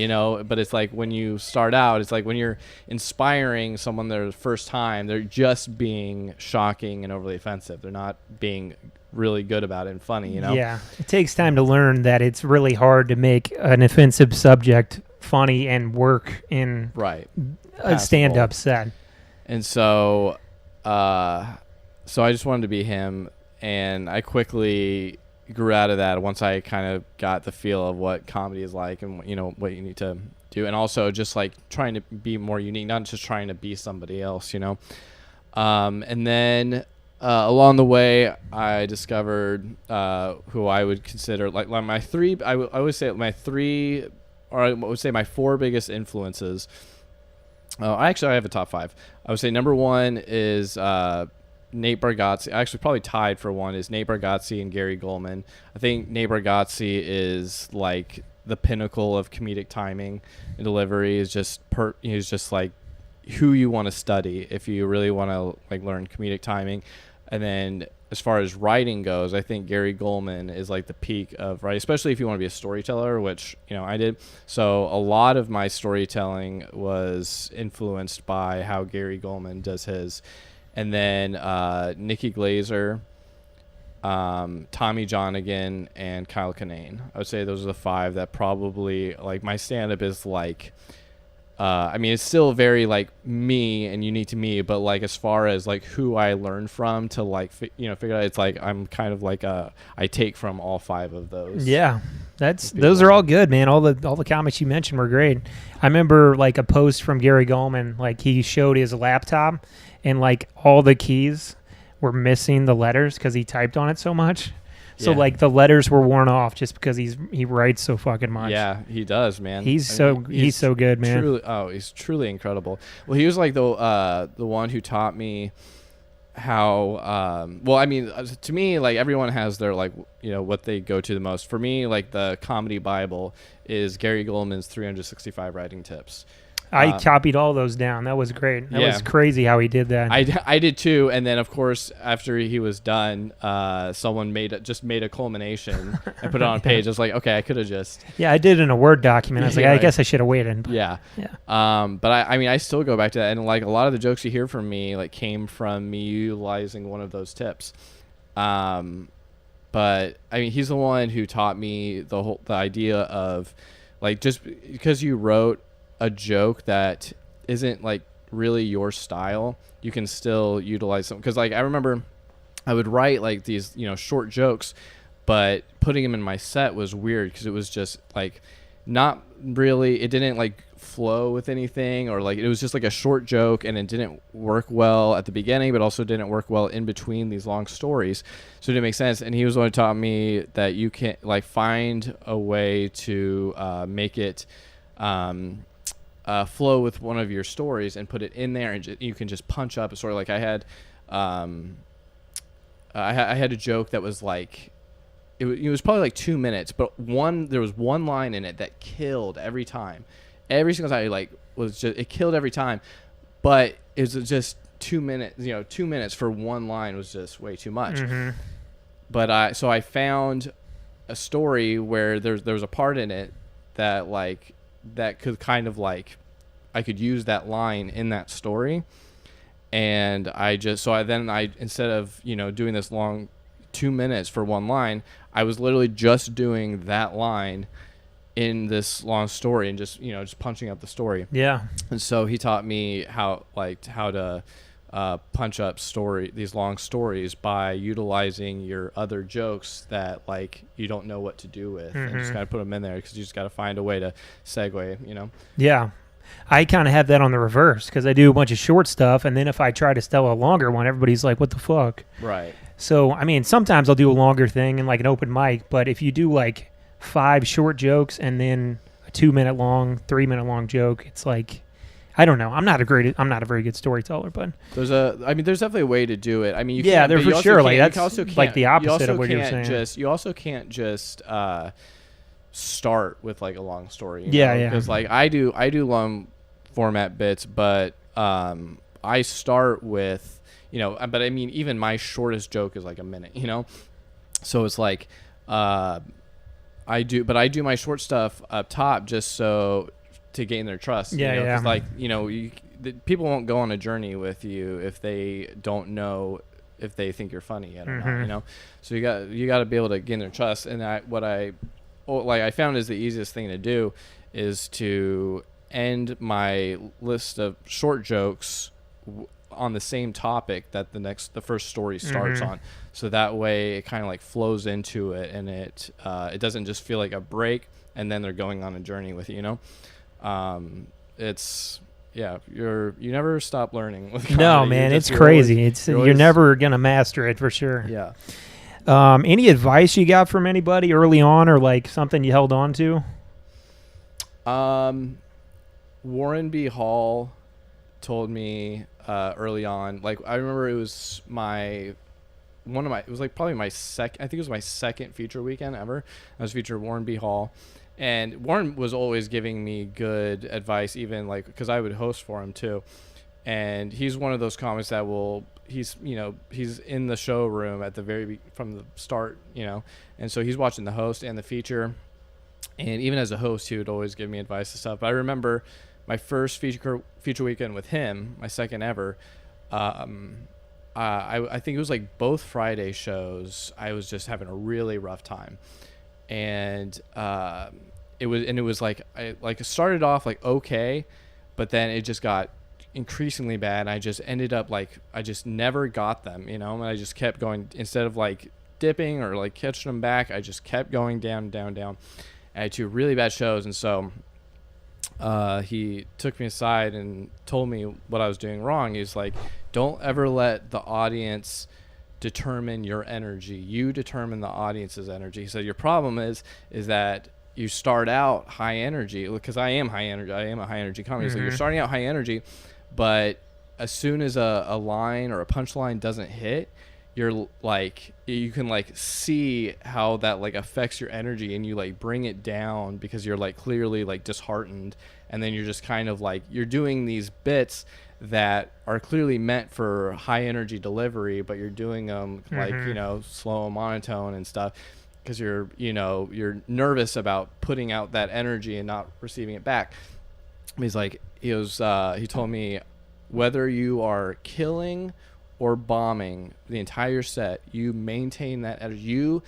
But it's like when you start out, it's like when you're inspiring someone their first time, they're just being shocking and overly offensive. They're not being really good about it and funny, Yeah, it takes time to learn that it's really hard to make an offensive subject funny and work in a stand-up set. And so I just wanted to be him. And I quickly grew out of that once I kind of got the feel of what comedy is like and, what you need to do. And also just like trying to be more unique, not just trying to be somebody else, And then along the way, I discovered who I would consider like my three, I would say my three, or I would say my 4 biggest influences. Actually, I have a top 5. I would say number 1 is Nate Bargatze. Actually, probably tied for 1 is Nate Bargatze and Gary Goldman. I think Nate Bargatze is like the pinnacle of comedic timing and delivery. He's just like who you want to study if you really want to like learn comedic timing. And then as far as writing goes, I think Gary Goldman is like the peak of writing, especially if you want to be a storyteller, which I did. So a lot of my storytelling was influenced by how Gary Goldman does his. And then Nikki Glazer, Tommy Johnigan, and Kyle Kinane. I would say those are the 5 that probably, like, my stand-up is like, it's still very, like, me and unique to me, but, like, as far as, like, who I learn from to, like, figure out, it's like I'm kind of like I take from all 5 of those. Yeah. Those are all good, man. All the comics you mentioned were great. I remember, like, a post from Gary Goldman, like, he showed his laptop, and like all the keys were missing the letters because he typed on it so much. So like the letters were worn off just because he writes so fucking much. Yeah, he does, man. He's so good, man. He's truly incredible. Well, he was like the one who taught me how. To me, like everyone has their like what they go to the most. For me, like the comedy Bible is Gary Goldman's 365 writing tips. I copied all those down. That was great. That was crazy how he did that. I did too. And then, of course, after he was done, someone made a culmination and put it on a page. I was like, okay, I could have just. Yeah, I did it in a Word document. I was like, I guess I should have waited. Yeah. But I still go back to that. And like a lot of the jokes you hear from me like came from me utilizing one of those tips. But he's the one who taught me the idea of like, just because you wrote a joke that isn't like really your style, you can still utilize them. Because like I remember I would write like these short jokes, but putting him in my set was weird because it was just like not really, it didn't like flow with anything, or like it was just like a short joke, and it didn't work well at the beginning but also didn't work well in between these long stories, so it didn't make sense. And he was the one who taught me that you can like find a way to make it flow with one of your stories and put it in there, and you can just punch up a story. Like I had I had a joke that was like, it was probably like 2 minutes, but there was one line in it that killed every time. Every single time, it killed every time. But it was just 2 minutes. 2 minutes for one line was just way too much. Mm-hmm. But I found a story where there was a part in it that could kind of like, I could use that line in that story. And instead of doing this long 2 minutes for one line, I was literally just doing that line in this long story and just punching up the story. Yeah. And so he taught me how to punch up these long stories by utilizing your other jokes that like you don't know what to do with, and just gotta put them in there because you just gotta find a way to segue. Yeah. I kind of have that on the reverse because I do a bunch of short stuff, and then if I try to tell a longer one, everybody's like, what the fuck? Right. So, I mean, sometimes I'll do a longer thing in like an open mic, but if you do like 5 short jokes and then a 2 minute long, 3 minute long joke, it's like, I don't know. I'm not a very good storyteller, but there's definitely a way to do it. I mean, there's for sure. Like that's like the opposite of what you're saying. You also can't just start with like a long story. Yeah. Because like I do long format bits, but I start with but I mean even my shortest joke is like a minute. So it's like I do my short stuff up top just so to gain their trust. Yeah. 'Cause like people won't go on a journey with you if they don't know if they think you're funny yet or not. So you got to be able to gain their trust. And I found is the easiest thing to do is to end my list of short jokes on the same topic that the first story starts on, so that way it kind of like flows into it, and it doesn't just feel like a break and then they're going on a journey with you. It's you never stop learning with comedy. No, man, it's crazy. You're never gonna master it for sure. Yeah. Any advice you got from anybody early on, or like something you held on to? Warren B. Hall told me early on. Like I remember it was probably my second. I think it was my second feature weekend ever. I was featured Warren B. Hall, and Warren was always giving me good advice, even like because I would host for him too. And he's one of those comics that he's in the showroom at the from the start, and so he's watching the host and the feature. And even as a host, he would always give me advice and stuff. But I remember my first feature weekend with him, my second ever. I think it was like both Friday shows. I was just having a really rough time, and it was like it started off like okay, but then it just got increasingly bad. And I just ended up like I just never got them, and I just kept going instead of like dipping or like catching them back. I just kept going down. I had 2 really bad shows, and so he took me aside and told me what I was doing wrong. He's like, don't ever let the audience determine your energy. You determine the audience's energy. He said, your problem is that you start out high energy, because I am high energy. I am a high energy comic. So you're starting out high energy, but as soon as a line or a punchline doesn't hit, you're like, you can like see how that like affects your energy, and you like bring it down because you're like clearly like disheartened, and then you're just kind of like you're doing these bits that are clearly meant for high energy delivery, but you're doing them like slow and monotone and stuff because you're nervous about putting out that energy and not receiving it back. He's like, he told me, whether you are killing or bombing the entire set, you maintain that energy. You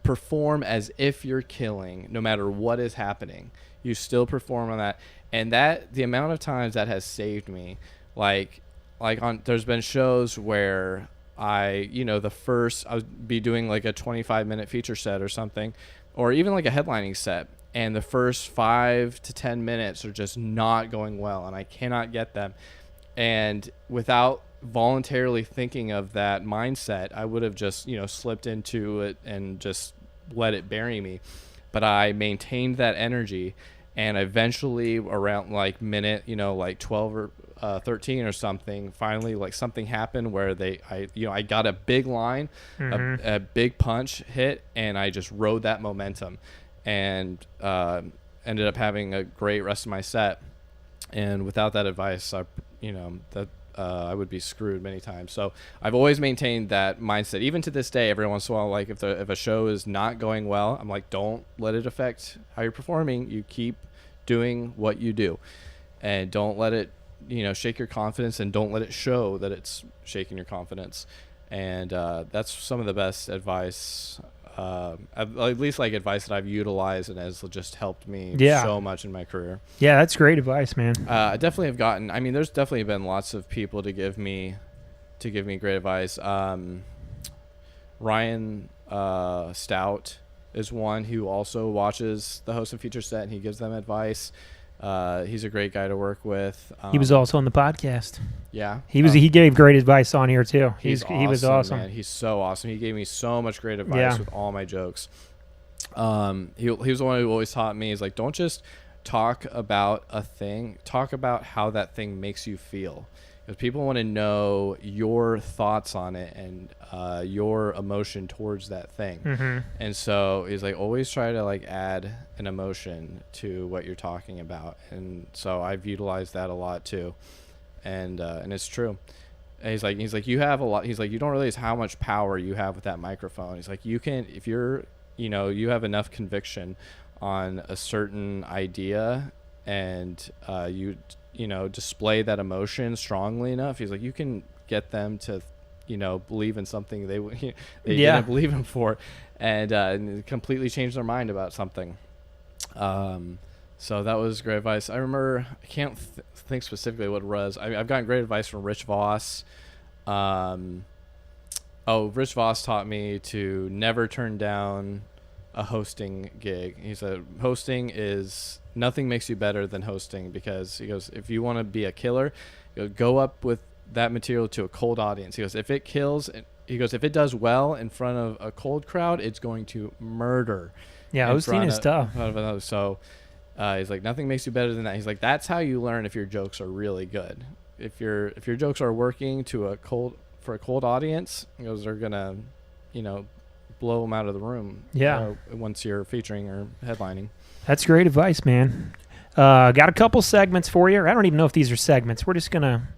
perform as if you're killing, no matter what is happening. You still perform on that, and that the amount of times that has saved me. There's been shows where I would be doing like a 25-minute feature set or something, or even like a headlining set, and the first 5 to 10 minutes are just not going well, and I cannot get them. And without voluntarily thinking of that mindset, I would have just, slipped into it and just let it bury me. But I maintained that energy, and eventually around like minute, like 12 or 13 or something, finally like something happened where I got a big line, a big punch hit, and I just rode that momentum, and ended up having a great rest of my set. And without that advice, I would be screwed many times. So I've always maintained that mindset. Even to this day, every once in a while, like if a show is not going well, I'm like, don't let it affect how you're performing. You keep doing what you do, and don't let it, shake your confidence, and don't let it show that it's shaking your confidence. And that's some of the best advice, at least like advice that I've utilized and has just helped me so much in my career. Yeah, that's great advice, man. I definitely have gotten, there's definitely been lots of people to give me great advice. Ryan Stout is one who also watches the host and feature set, and he gives them advice. He's a great guy to work with. He was also on the podcast. Yeah, he gave great advice on here too. He was awesome. Man. He's so awesome. He gave me so much great advice with all my jokes. He was the one who always taught me, is like, don't just talk about a thing, talk about how that thing makes you feel, because people want to know your thoughts on it and your emotion towards that thing. And so he's like, always try to like add an emotion to what you're talking about. And so I've utilized that a lot too. And it's true. And he's like, you have a lot. He's like, you don't realize how much power you have with that microphone. He's like, you can, if you're, you have enough conviction on a certain idea, and you display that emotion strongly enough. He's like, you can get them to, believe in something they didn't believe in for, and completely change their mind about something. So that was great advice. I remember, I can't think specifically what it was. I've gotten great advice from Rich Voss. Rich Voss taught me to never turn down a hosting gig. He said, hosting is, nothing makes you better than hosting, because he goes, if you want to be a killer, go up with that material to a cold audience. He goes, if it kills, he goes, if it does well in front of a cold crowd, it's going to murder. Yeah, hosting is tough. So he's like, nothing makes you better than that. He's like, that's how you learn if your jokes are really good. If your jokes are working for a cold audience, he goes, they're gonna, blow them out of the room. Yeah. Once you're featuring or headlining. That's great advice, man. Got a couple segments for you. I don't even know if these are segments. We're gonna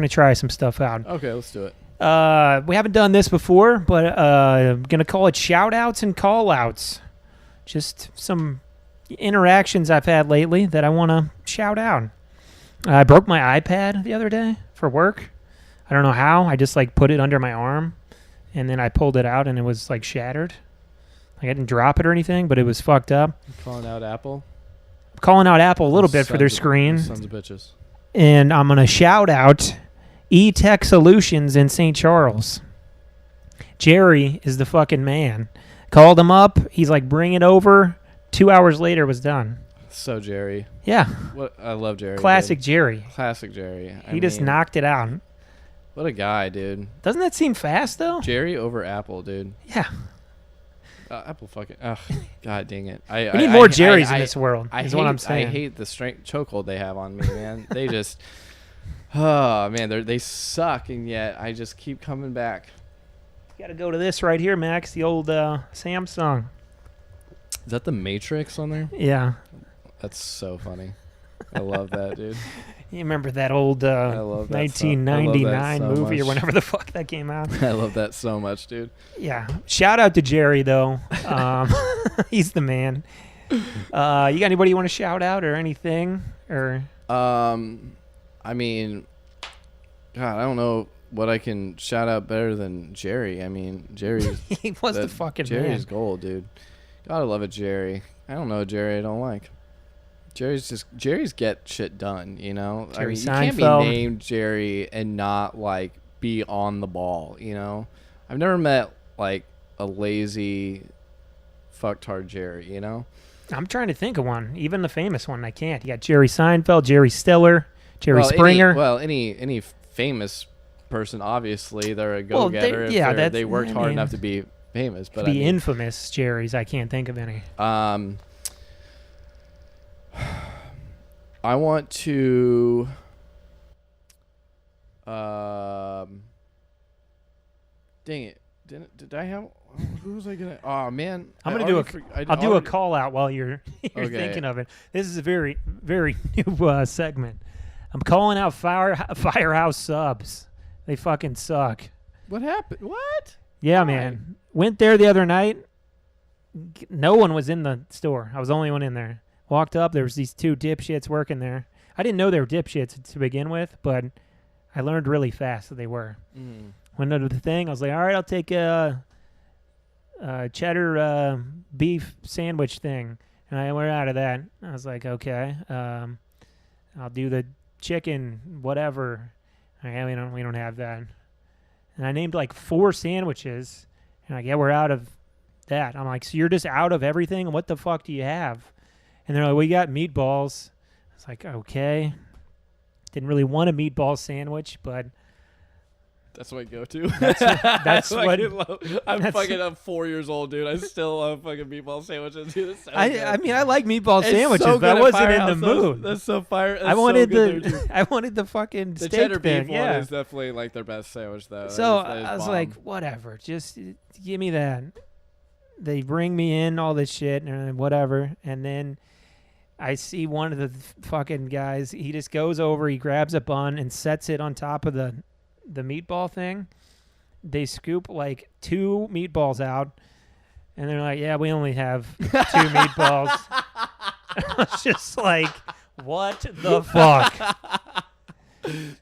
try some stuff out. Okay, let's do it. We haven't done this before, but gonna call it shout outs and call outs. Just some interactions I've had lately that I want to shout out. I broke my iPad the other day for work. I don't know how. I just like put it under my arm, and then I pulled it out, and it was like shattered. Like I didn't drop it or anything, but it was fucked up. You're calling out Apple? I'm calling out Apple a little bit for their screen. Sons of bitches. And I'm going to shout out E-Tech Solutions in St. Charles. Jerry is the fucking man. Called him up. He's like, bring it over. 2 hours later, it was done. So Jerry. Yeah. I love Jerry. Classic Jerry. Classic Jerry. He just knocked it out. What a guy, dude. Doesn't that seem fast, though? Jerry over Apple, dude. Yeah. Apple fucking... God dang it. We need more Jerrys in this world, is what I'm saying. I hate the chokehold they have on me, man. They just... Oh, man, they suck, and yet I just keep coming back. You got to go to this right here, Max, the old Samsung. Is that the Matrix on there? Yeah. That's so funny. I love that, dude. You remember that old 1999 movie or whenever the fuck that came out? I love that so much, dude. Yeah. Shout out to Jerry, though. He's the man. You got anybody you want to shout out or anything? Or I mean, God, I don't know what I can shout out better than Jerry. I mean, Jerry. He was the fucking Jerry's man. gold, dude. Gotta love it, Jerry. I don't know Jerry I don't like. Jerry's get shit done, you know? Jerry I mean, you can't be Seinfeld. named Jerry and not like be on the ball, you know? I've never met like a lazy fucktard Jerry, you know? I'm trying to think of one. Even the famous one, I can't. You got Jerry Seinfeld, Jerry Stiller, Jerry Springer. Any famous person, obviously, they're a go-getter. They worked hard enough to be famous. But infamous Jerrys, I can't think of any. I want to. Dang it! Did I have? Who was I gonna? Oh man! I'm gonna do a call out while you're thinking of it. This is a very very new segment. I'm calling out Firehouse Subs. They fucking suck. What happened? What? Yeah, Why? man. Went there the other night. No one was in the store. I was the only one in there. Walked up. There was these two dipshits working there. I didn't know they were dipshits to begin with, but I learned really fast that they were. Went under the thing. I was like, all right, I'll take a cheddar beef sandwich thing. And I went out of that. I was like, okay, I'll do the chicken, whatever. Okay, we don't have that. And I named like 4 sandwiches. And like, yeah, we're out of that. I'm like, so you're just out of everything? What the fuck do you have? And they're like, we got meatballs. I was like, okay. Didn't really want a meatball sandwich, but that's what I go to. That's what. I'm 4 years old, dude. I still love fucking meatball sandwiches. Dude, I mean, I like meatball sandwiches, but I wasn't in the mood. That's so fire. I wanted the fucking the steak cheddar thing. beef one is definitely like their best sandwich, though. So I was like, whatever, just give me that. They bring me in all this shit and whatever, and then I see one of the fucking guys. He just goes over, he grabs a bun and sets it on top of the meatball thing. They scoop like 2 meatballs out, and they're like, yeah, we only have 2 meatballs. I was just like, what the fuck?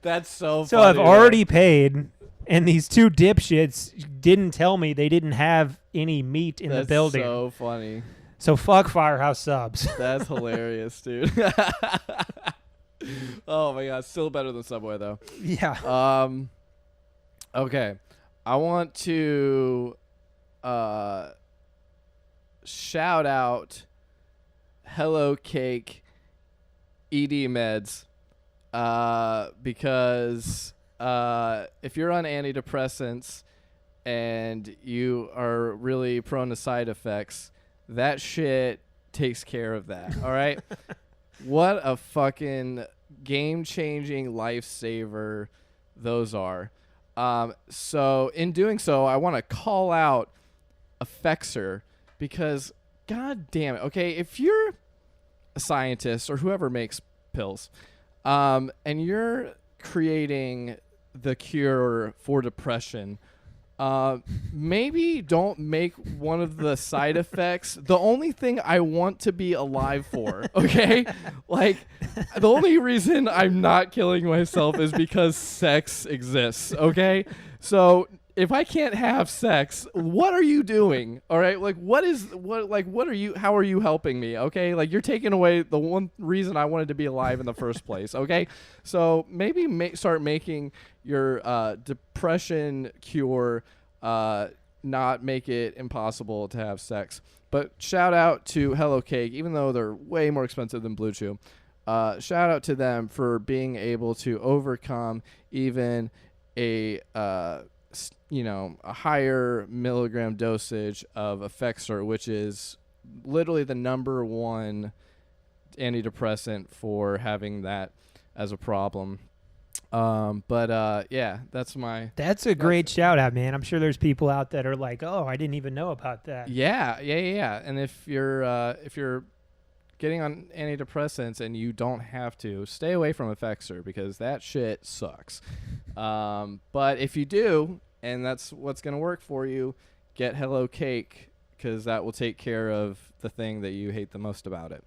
That's so funny. So I've already paid, and these 2 dipshits didn't tell me they didn't have any meat in the building. That's so funny. So fuck Firehouse Subs. That's hilarious, dude. Oh my god, still better than Subway though. Yeah. Okay. I want to shout out Hello Cake ED meds because if you're on antidepressants and you are really prone to side effects, that shit takes care of that. All right. What a fucking game-changing lifesaver those are. So in doing so, I want to call out Effexor because, god damn it, okay, if you're a scientist or whoever makes pills, and you're creating the cure for depression, maybe don't make one of the side effects the only thing I want to be alive for, okay? Like, the only reason I'm not killing myself is because sex exists, okay? So if I can't have sex, what are you doing? All right? Like, how are you helping me? Okay? Like, you're taking away the one reason I wanted to be alive in the first place, okay? So maybe start making your depression cure not make it impossible to have sex. But shout out to Hello Cake, even though they're way more expensive than Blue Chew. Shout out to them for being able to overcome even a higher milligram dosage of Effexor, which is literally the number 1 antidepressant for having that as a problem. Yeah, that's a great shout out, man. I'm sure there's people out that are like, oh, I didn't even know about that. Yeah. And if you're getting on antidepressants and you don't have to, stay away from Effexor because that shit sucks. But if you do, and that's what's going to work for you, get Hello Cake because that will take care of the thing that you hate the most about it.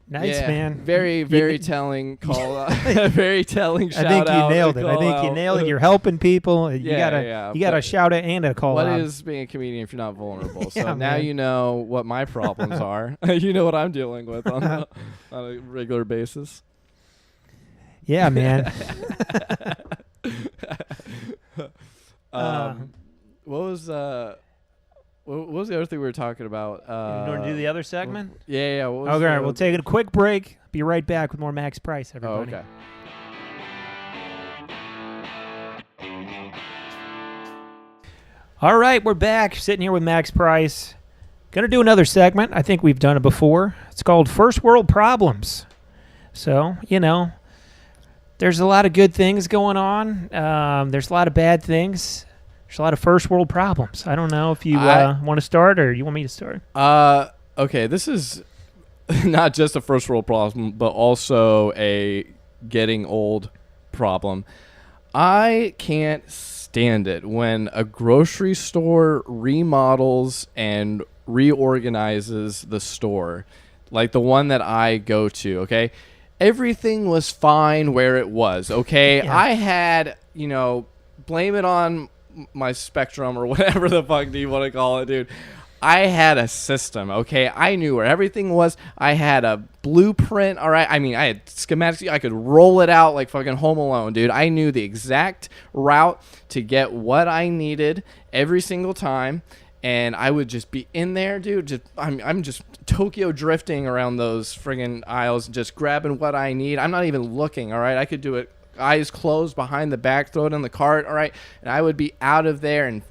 Nice, man. Very, very telling call out. Very telling shout out. I think you nailed it. I think you nailed it. You're helping people. You gotta shout it and a call out. What is being a comedian if you're not vulnerable? So now man. You know what my problems are. You know what I'm dealing with on a regular basis. Yeah, man. what was the other thing we were talking about? You want to do the other segment? Yeah. What was Okay, all right, we'll take a quick break. Be right back with more Max Pryce, everybody. Oh, okay. All right, we're back. Sitting here with Max Pryce. Going to do another segment. I think we've done it before. It's called First World Problems. So, there's a lot of good things going on. There's a lot of bad things. There's a lot of first world problems. I don't know if you want to start or you want me to start. Okay, this is not just a first world problem, but also a getting old problem. I can't stand it when a grocery store remodels and reorganizes the store, like the one that I go to, okay? Everything was fine where it was, okay? Yeah. I had, blame it on my Spectrum or whatever the fuck do you want to call it, dude. I had a system, okay? I knew where everything was. I had a blueprint, all right? I mean, I had schematics. I could roll it out like fucking Home Alone, dude. I knew the exact route to get what I needed every single time, and I would just be in there, dude. I'm just Tokyo drifting around those friggin' aisles, just grabbing what I need. I'm not even looking, all right? I could do it eyes closed, behind the back, throw it in the cart, all right? And I would be out of there in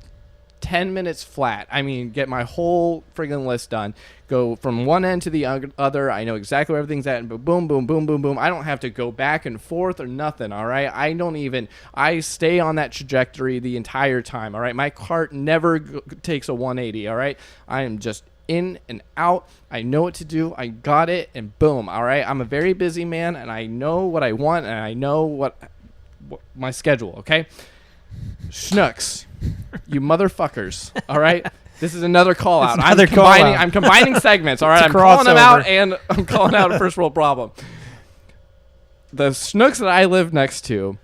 10 minutes flat. I mean, get my whole friggin' list done. Go from one end to the other. I know exactly where everything's at. And boom, boom, boom, boom, boom. I don't have to go back and forth or nothing, all right? I stay on that trajectory the entire time, all right? My cart never takes a 180, all right? I am just in and out. I know what to do. I got it, and boom, all right? I'm a very busy man, and I know what I want, and I know what my schedule, okay? Schnooks. You motherfuckers, all right? This is another call out. I'm combining segments, all right? I'm calling them out, and I'm calling out a first world problem. The Schnooks that I live next to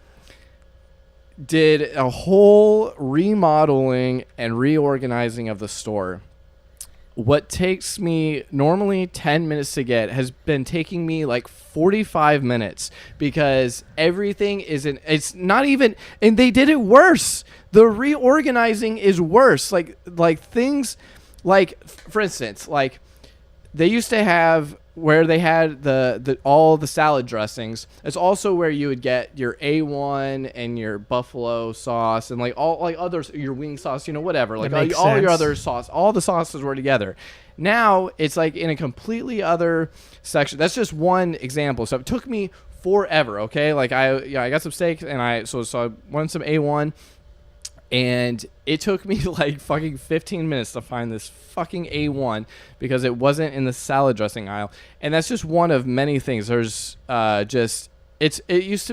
did a whole remodeling and reorganizing of the store. What takes me normally 10 minutes to get has been taking me like 45 minutes because everything it's not even, and they did it worse. The reorganizing is worse. Like things, like for instance, like they used to have where they had all the salad dressings. It's also where you would get your A1 and your buffalo sauce and like all like others, your wing sauce, whatever. Like all your other sauce, all the sauces were together. Now it's like in a completely other section. That's just one example. So it took me forever. Okay, like I got some steak and I wanted some A1. And it took me like fucking 15 minutes to find this fucking A1 because it wasn't in the salad dressing aisle. And that's just one of many things. There's it used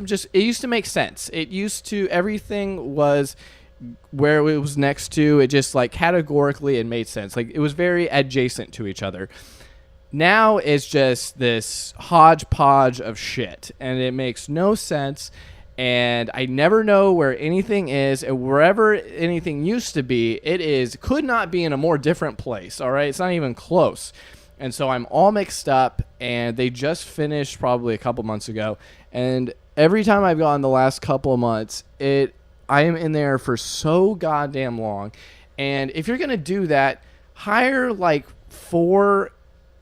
to make sense. It used to, everything was where it was next to. It just like categorically it made sense. Like it was very adjacent to each other. Now it's just this hodgepodge of shit and it makes no sense. And I never know where anything is, and wherever anything used to be, could not be in a more different place, all right? It's not even close. And so I'm all mixed up, and they just finished probably a couple months ago. And every time I've gone the last couple of months, I am in there for so goddamn long. And if you're going to do that, hire like 4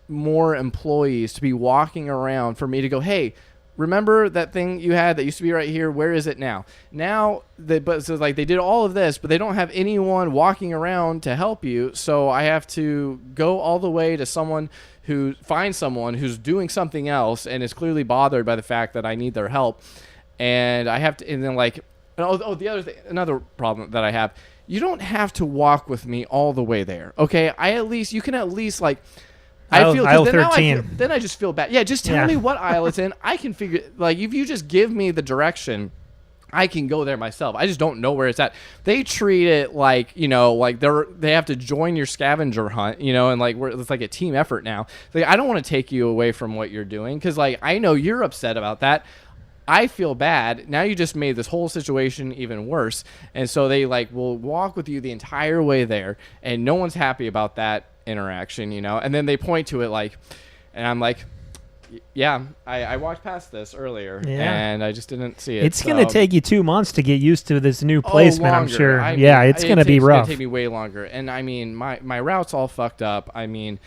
more employees to be walking around for me to go, hey, remember that thing you had that used to be right here? Where is it now? They did all of this, but they don't have anyone walking around to help you. So I have to go all the way to find someone who's doing something else and is clearly bothered by the fact that I need their help. And I have to, and then like, the other thing, another problem that I have, you don't have to walk with me all the way there. Okay. You can at least like, Aisle 13. Then I just feel bad. Yeah, just tell me what aisle it's in. I can figure. Like if you just give me the direction, I can go there myself. I just don't know where it's at. They treat it like like they have to join your scavenger hunt, and like it's like a team effort now. Like I don't want to take you away from what you're doing because like I know you're upset about that. I feel bad. Now you just made this whole situation even worse. And so they like will walk with you the entire way there, and no one's happy about that interaction, and then they point to it like, and I'm like, Yeah, I walked past this earlier, Yeah. and I just didn't see it. It's going to take you 2 months to get used to this new Oh, placement, I'm longer. sure. I Yeah, mean, it's going to be It's rough. going to take me way longer. And I mean, my route's all fucked up. I mean,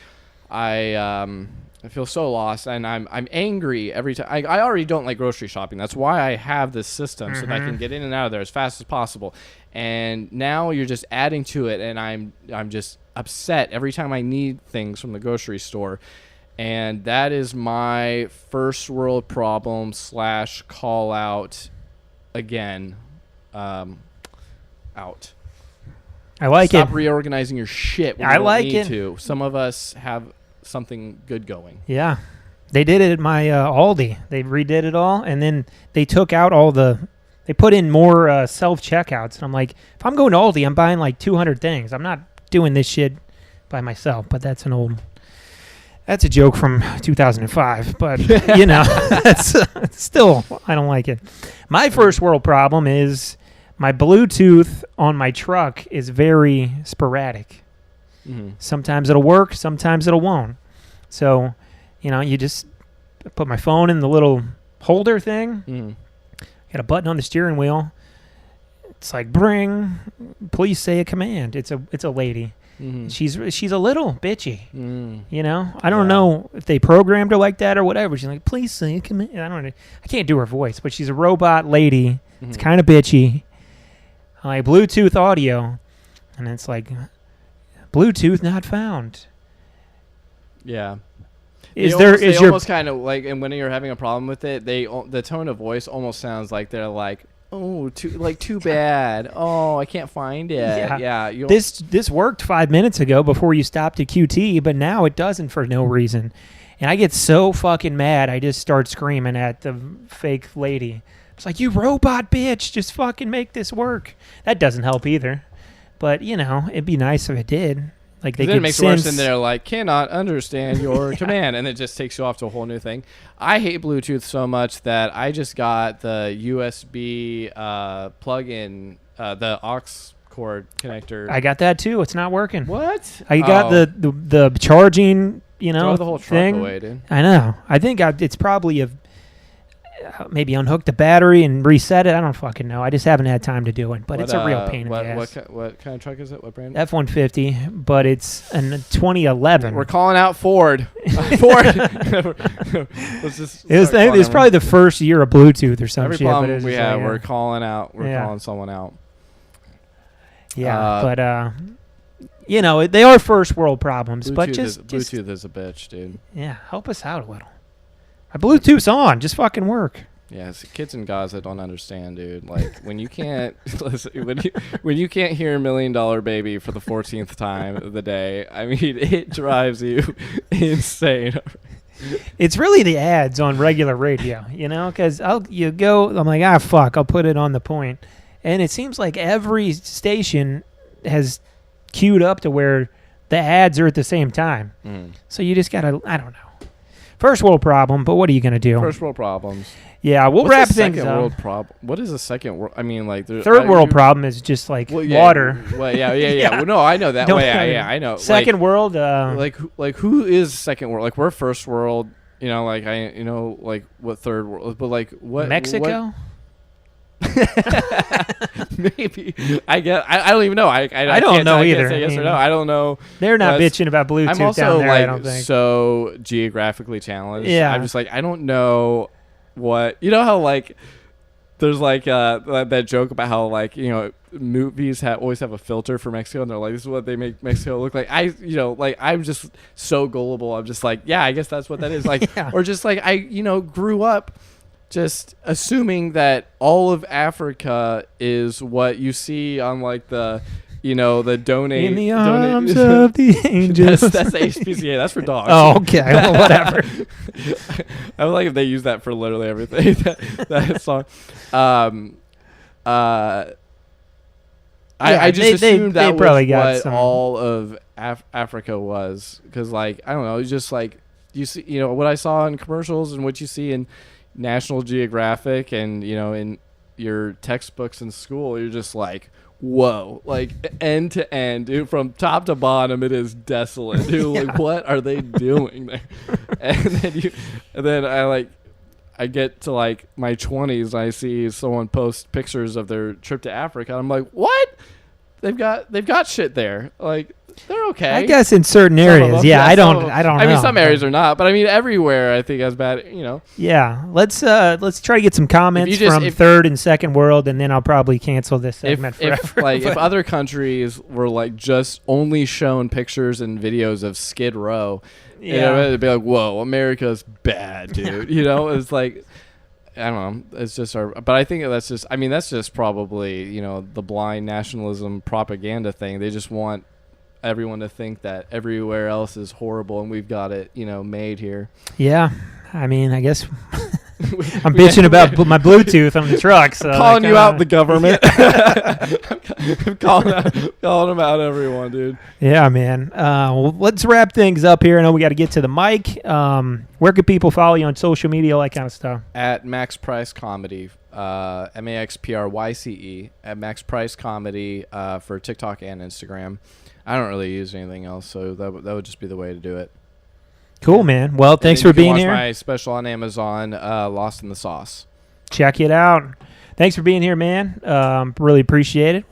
I feel so lost, and I'm angry every time. I already don't like grocery shopping. That's why I have this system so that I can get in and out of there as fast as possible. And now you're just adding to it, and I'm just upset every time I need things from the grocery store. And that is my first world problem / call out again. Out. I like Stop it. reorganizing your shit when I you don't like need it. to. Some of us have something good going. Yeah. They did it at my Aldi. They redid it all, and then they took out they put in more self-checkouts. And I'm like, if I'm going to Aldi, I'm buying like 200 things. I'm not doing this shit by myself, but that's a joke from 2005, but that's still, I don't like it. My first world problem is my Bluetooth on my truck is very sporadic. Mm-hmm. Sometimes it'll work, sometimes it'll won't. So, you just put my phone in the little holder thing, Mm-hmm. got a button on the steering wheel. It's like, please say a command. It's a lady. Mm-hmm. She's a little bitchy. I don't Yeah. know if they programmed her like that or whatever. She's like, please say a command. I can't do her voice, but she's a robot lady. It's kind of bitchy. I like Bluetooth audio, and it's like, Bluetooth not found. Yeah. Is They your almost kind of like, and when you're having a problem with it, the tone of voice almost sounds like they're like, oh, too bad. Oh, I can't find it. Yeah. this worked 5 minutes ago before you stopped at QT, but now it doesn't for no reason. And I get so fucking mad, I just start screaming at the fake lady. It's like, you robot bitch, just fucking make this work. That doesn't help either. But, it'd be nice if it did. Like they then could it makes it worse, and they're like, cannot understand your command, and it just takes you off to a whole new thing. I hate Bluetooth so much that I just got the USB plug-in, the aux cord connector. I got that too. It's not working. What? I got the charging, Throw the whole truck thing away, dude. I know. I think it's probably maybe unhook the battery and reset it. I don't fucking know. I just haven't had time to do it, but it's a real pain in the ass. What kind of truck is it? What brand? F-150, but it's a 2011. We're calling out Ford. Ford. Let's just It was probably the first year of Bluetooth or some every shit. problem but we have, we're calling out. We're calling someone out. Yeah, but they are first world problems. Bluetooth but Bluetooth is a bitch, dude. Yeah, help us out a little. My Bluetooth's on. Just fucking work. Yeah, it's kids in Gaza don't understand, dude. Like when you can't listen, when you can't hear $1 Million Baby for the 14th time of the day, I mean, it drives you insane. It's really the ads on regular radio, because I'm like, fuck, I'll put it on the point, and it seems like every station has queued up to where the ads are at the same time. So you just gotta, I don't know. First world problem, but what are you gonna do? First world problems. Yeah, we'll wrap things up. World problem. What is a second world? I mean, like third world problem is just like water. Well, yeah. Well, no, I know that. I know. Second world. Like who is second world? Like we're first world. Like like what third world? But like what? Mexico. Maybe I guess I don't even know. I don't know either. Say yes or no. I don't know. They're not bitching about Bluetooth I'm also down there. like I don't think. so geographically challenged. Yeah. I'm just like I don't know what how like there's like that joke about how like movies always have a filter for Mexico, and they're like, this is what they make Mexico look like. Like I'm just so gullible. I'm just like, yeah, I guess that's what that is. Like, or just like I grew up just assuming that all of Africa is what you see on like the the donate in the arms of the angels. That's HPCA. That's for dogs. Oh, okay. Well, whatever. I would like if they use that for literally everything. that song. I just assumed that was what all of Africa was, because like I don't know, it's just like you see what I saw in commercials and what you see in National Geographic and in your textbooks in school, you're just like, whoa, like end to end, dude, from top to bottom, it is desolate, dude. Like, what are they doing there? And then I get to like my 20s and I see someone post pictures of their trip to Africa. And I'm like, what? They've got shit there. Like, they're okay. I guess in certain areas, I don't know. I mean, some areas are not, but I mean, everywhere I think has bad, you know. Yeah, let's try to get some comments from third and second world, and then I'll probably cancel this segment forever. If other countries were like just only showing pictures and videos of Skid Row, you know, it'd be like, whoa, America's bad, dude. You know, it's like, I don't know. It's just but I think that's just probably, you know, the blind nationalism propaganda thing. They just want everyone to think that everywhere else is horrible and we've got it, you know, made here. Yeah. I mean, I guess I'm bitching about my Bluetooth on the truck. So calling you out, the government. I'm calling them out, everyone, dude. Yeah, man. Well, let's wrap things up here. I know we got to get to the mic. Where can people follow you on social media, all that kind of stuff? At Max Pryce Comedy, MAXPRYCE, at Max Pryce Comedy for TikTok and Instagram. I don't really use anything else, so that would just be the way to do it. Cool, man. Well, thanks for being here. My special on Amazon, Lost in the Sauce. Check it out. Thanks for being here, man. Really appreciate it.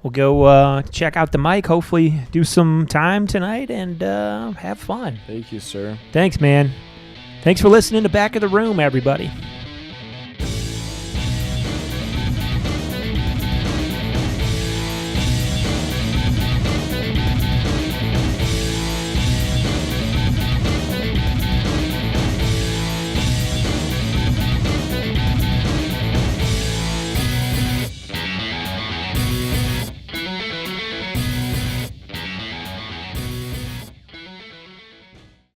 We'll go check out the mic. Hopefully do some time tonight and have fun. Thank you, sir. Thanks, man. Thanks for listening to Back of the Room, everybody.